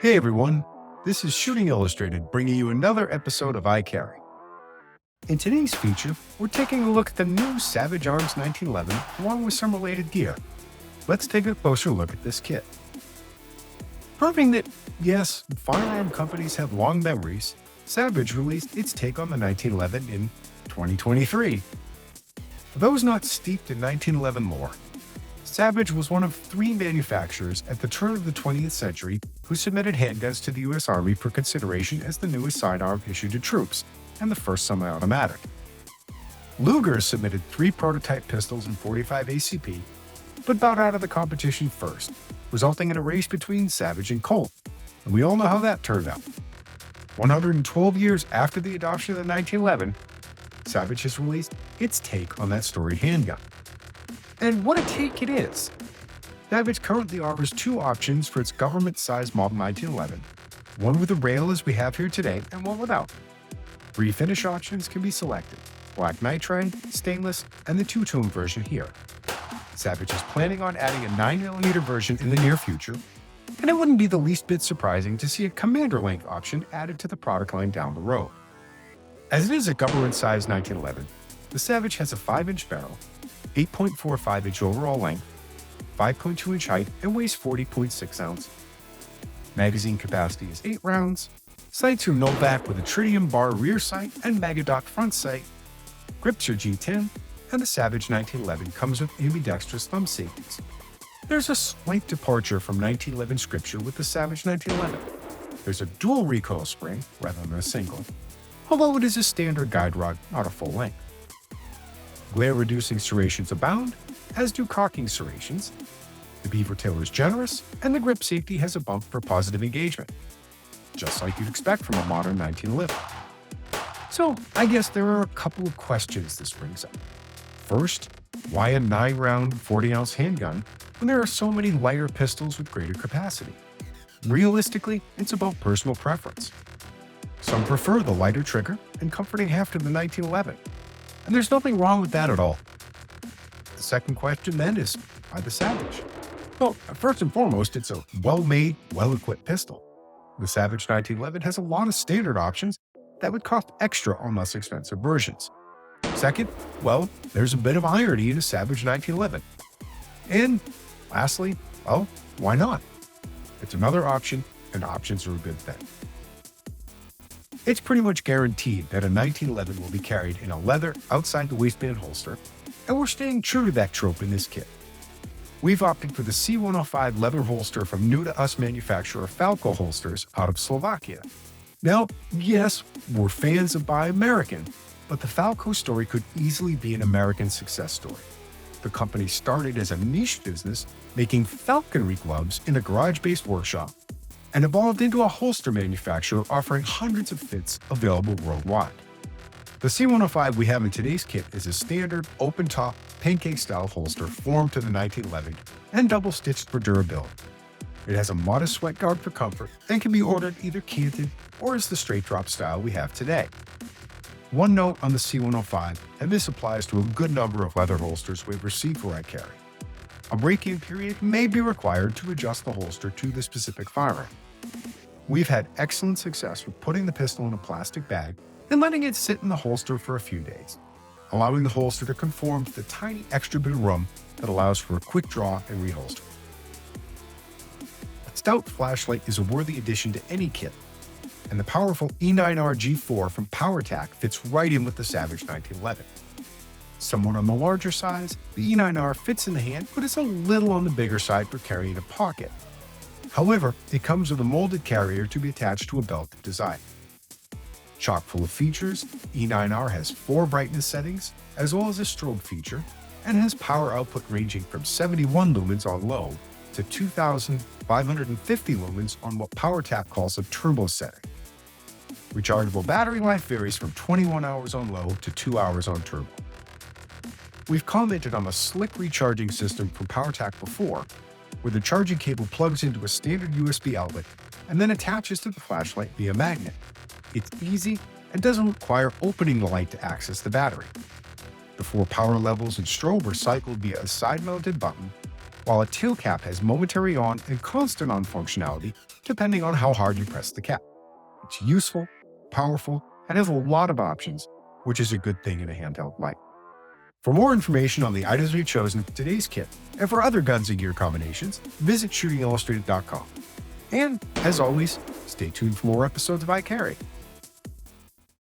Hey everyone, this is Shooting Illustrated bringing you another episode of iCarry. In today's feature, we're taking a look at the new Savage Arms 1911 along with some related gear. Let's take a closer look at this kit. Proving that, yes, firearm companies have long memories, Savage released its take on the 1911 in 2023. For those not steeped in 1911 lore, Savage was one of three manufacturers at the turn of the 20th century who submitted handguns to the U.S. Army for consideration as the newest sidearm issued to troops and the first semi-automatic. Luger submitted three prototype pistols in .45 ACP, but bowed out of the competition first, resulting in a race between Savage and Colt, and we all know how that turned out. 112 years after the adoption of the 1911, Savage has released its take on that storied handgun. And what a take it is! Savage currently offers two options for its government-sized Model 1911, one with a rail as we have here today, and one without. Refinish options can be selected: black nitride, stainless, and the two-tone version here. Savage is planning on adding a 9mm version in the near future, and it wouldn't be the least bit surprising to see a commander length option added to the product line down the road. As it is a government-sized 1911, the Savage has a 5-inch barrel, 8.45-inch overall length, 5.2-inch height, and weighs 40.6 ounces. Magazine capacity is 8 rounds. Sights are Novak with a tritium bar rear sight and Magadoc front sight. Grips are G10, and the Savage 1911 comes with ambidextrous thumb safeties. There's a slight departure from 1911 scripture with the Savage 1911. There's a dual recoil spring rather than a single, although it is a standard guide rod, not a full length. Glare-reducing serrations abound, as do cocking serrations. The beaver tail is generous, and the grip safety has a bump for positive engagement, just like you'd expect from a modern 1911. So, I guess there are a couple of questions this brings up. First, why a 9-round, 40-ounce handgun when there are so many lighter pistols with greater capacity? Realistically, it's about personal preference. Some prefer the lighter trigger and comforting heft of the 1911. And there's nothing wrong with that at all. The second question then is, why the Savage? Well, first and foremost, it's a well-made, well-equipped pistol. The Savage 1911 has a lot of standard options that would cost extra on less expensive versions. Second, well, there's a bit of irony in a Savage 1911. And lastly, well, why not? It's another option, and options are a good thing. It's pretty much guaranteed that a 1911 will be carried in a leather outside the waistband holster, and we're staying true to that trope in this kit. We've opted for the C105 leather holster from new-to-us manufacturer Falco Holsters out of Slovakia. Now, yes, we're fans of Buy American, but the Falco story could easily be an American success story. The company started as a niche business making falconry gloves in a garage-based workshop, and evolved into a holster manufacturer offering hundreds of fits available worldwide. The C105 we have in today's kit is a standard open-top pancake-style holster formed to the 1911 and double-stitched for durability. It has a modest sweat guard for comfort and can be ordered either canted or as the straight drop style we have today. One note on the C105, and this applies to a good number of leather holsters we've received for iCarry. A break-in period may be required to adjust the holster to the specific firearm. We've had excellent success with putting the pistol in a plastic bag and letting it sit in the holster for a few days, allowing the holster to conform to the tiny extra bit of room that allows for a quick draw and reholster. A stout flashlight is a worthy addition to any kit, and the powerful E9R G4 from PowerTac fits right in with the Savage 1911. Somewhat on the larger size, the E9R fits in the hand, but is a little on the bigger side for carrying a pocket. However, it comes with a molded carrier to be attached to a belt design. Chock full of features, E9R has 4 brightness settings, as well as a strobe feature, and has power output ranging from 71 lumens on low to 2,550 lumens on what PowerTac calls a turbo setting. Rechargeable battery life varies from 21 hours on low to 2 hours on turbo. We've commented on the slick recharging system from PowerTac before, where the charging cable plugs into a standard USB outlet and then attaches to the flashlight via magnet. It's easy and doesn't require opening the light to access the battery. The 4 power levels and strobe are cycled via a side-mounted button, while a tail cap has momentary on and constant on functionality depending on how hard you press the cap. It's useful, powerful, and has a lot of options, which is a good thing in a handheld light. For more information on the items we've chosen for today's kit, and for other guns and gear combinations, visit shootingillustrated.com. And, as always, stay tuned for more episodes of iCarry.